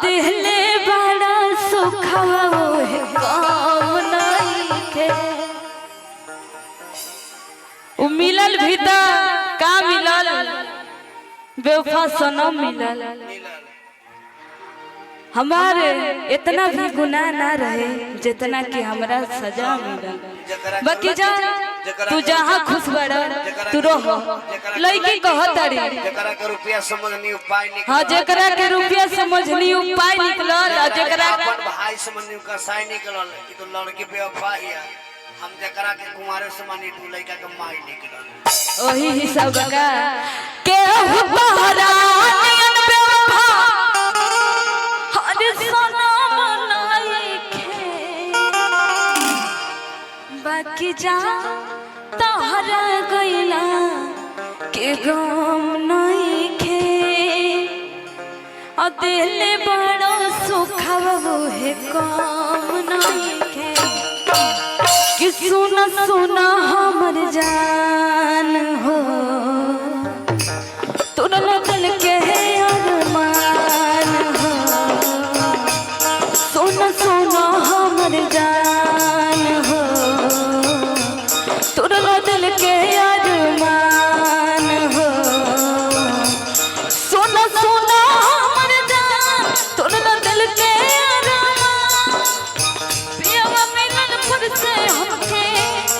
दिले बड़ा सुखवा है काम नहीं थे मिलल भी का मिलल बेवफा सनम मिलल। हमारे इतना भी गुनाह ना रहे जितना कि हमरा सजा मिलल। बाकी जा तू जहाँ खुश बड़ा तू रहो लड़की कहतरी जकरा के रुपया समझनी उपाय निकल। हां जेकरा के रुपया समझनी उपाय निकलल और जेकरा अपन भाई समझनी का साई निकलल कि तो लड़की बेवफा है। हम जकरा के कुमारे समझनी तू लड़का के माई निकलल। ओही हिसाब का के बहरा नियन बेवफा हर सनम नाइखे बाकी जा तहरा गइला के गम नइखे दिल बड़ा सुखवा है कम नइखे कि सुना सुना हमर जान हो तुरल दिल के अरमान हो सुना सुना हमर जान हो तुरल दिल के अरमान हो सुना सुना हमर जान तुरल दिल के अरमान पियावा मिलन खुद से हमके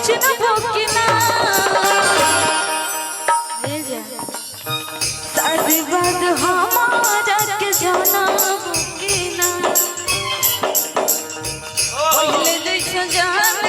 चिन्हबो कि ना ले जा शादी बाद हमारा के जाना कि ना पहले जैसा जान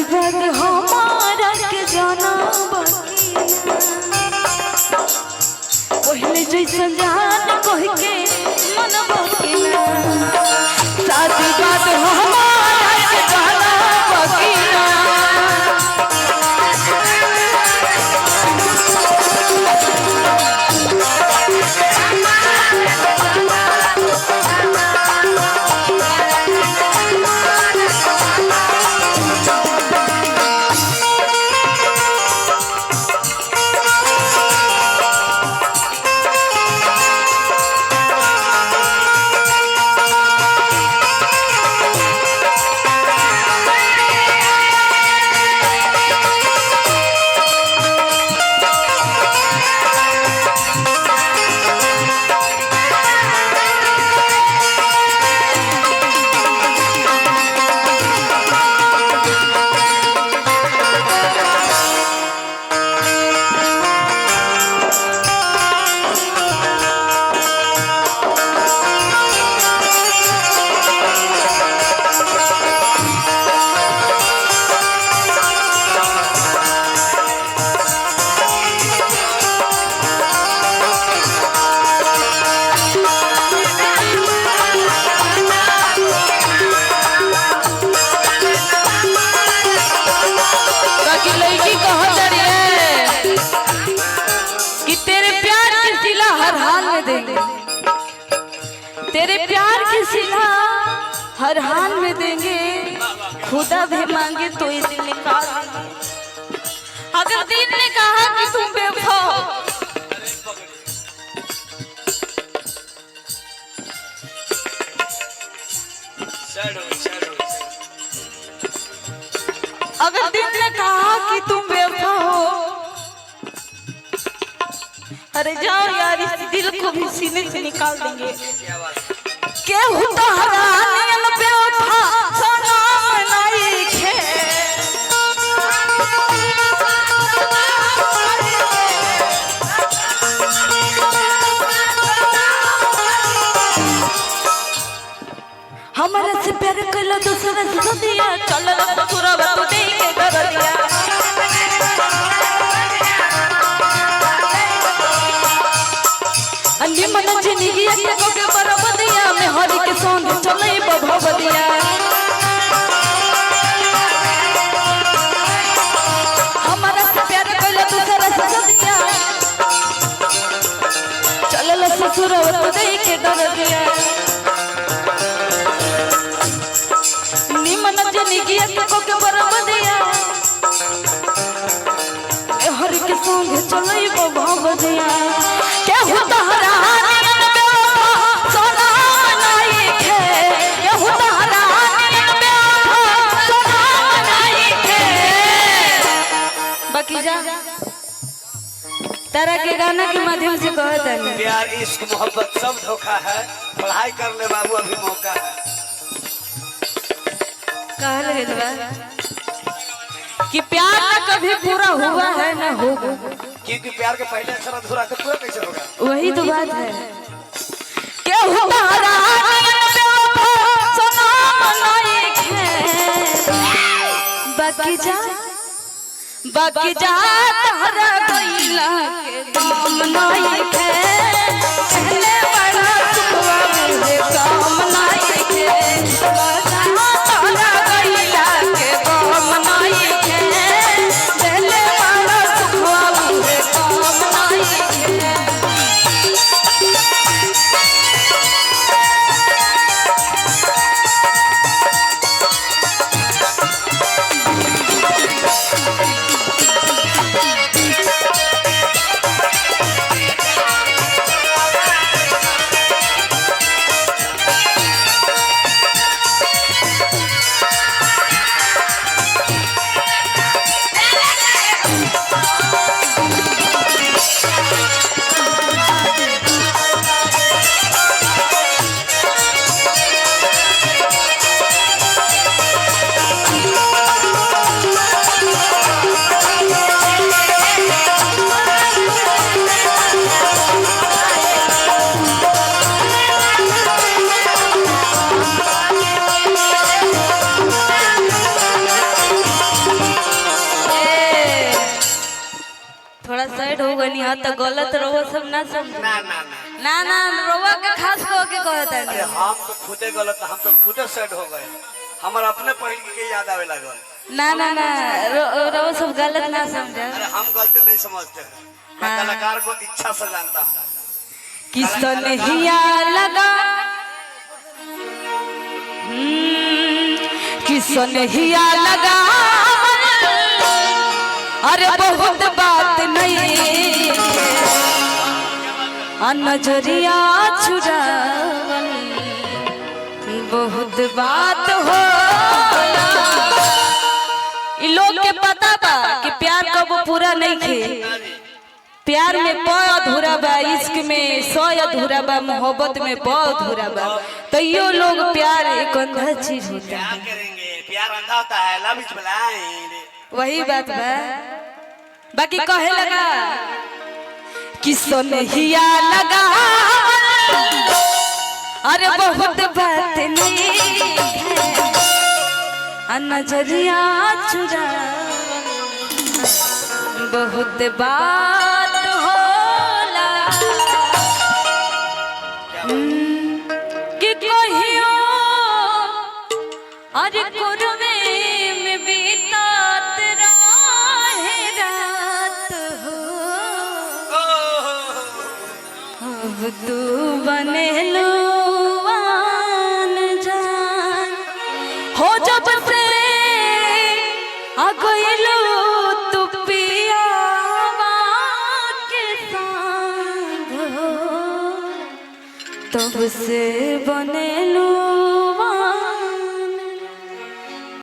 करके हमारा के जाना पहले जैसा जान कह के मन बकिना शादी बात हमारा के जाना बकिना तेरे प्यार की सिला हर हाल में देंगे खुदा भी मांगे तो ये दिल निकाल देंगे। अगर दिल ने कहा कि तुम बेवफा अगर दिल ने कहा कि तुम बेवफा हो अरे जाओ यार इस दिल को भी सीने से निकाल देंगे। क्या होता हरानियन बेवफा सनम नाइखे चल ससुरवा तू दे के दरदिया अन्नी मन जिंदगी के कोके बरबदिया में हरि के संग चलै भवदिया हमारा से प्यार कइला दूसरा से सदिया चल ससुरवा तू दे के दरदिया निमन जिंदगी के कोके बरबदिया हरि के संग चलै भवदिया के हो तहरा तारा के गाना के माध्यम से कहता है प्यार इश्क मोहब्बत सब धोखा है पढ़ाई कर ले बाबू अभी मौका है कह रहे बा कि प्यार ना कभी पूरा हुआ है ना होगा क्योंकि प्यार के पहले अक्षर अधूरा तो पूरा कैसे होगा वही तो बात है क्या हुआ बाकी जा तारा गइला के दाम नहीं थे पहले बड़ा सुखवा मुझे काम नहीं थे तारा गइला के दाम नहीं थे पहले बड़ा सुखवा मुझे काम नहीं थे थोड़ा साइड हो गई यहाँ तो गलत रहो सब ना समझ ना रोवा के खास को के कहता है अरे हम तो खुदे गलत हम तो खुदे सेट हो गए हमारा अपने पहल के याद आवे लगल ना रो सब गलत ना समझा अरे हम गलती नहीं समझते मैं कलाकार को इच्छा से जानता हूँ किसन हिया लगा किसन हिया लगा अरे बहुत बात नहीं नजरिया छुड़ावन बहुत बात हो लोग के पता बा कि प्यार कब पूरा नहीं खे प्यार में प अधूरा बा इश्क में 100 अधूरा बा मोहब्बत में प अधूरा बा तो यो लोग प्यार एक अंधा चीज होता है क्या करेंगे प्यार अंधा होता है लव इज ब्लाइंड वही बात बा बाकी कहे लगा किसन हिया लगा अरे बहुत बात नहीं नजरिया चुरा बहुत बात होला कि कहियो अरे कुरवे में बीतात राहे रात हो अब तू बने लो जान हो जब से आ गइलो तू पियावा के संग हो तब से बने लो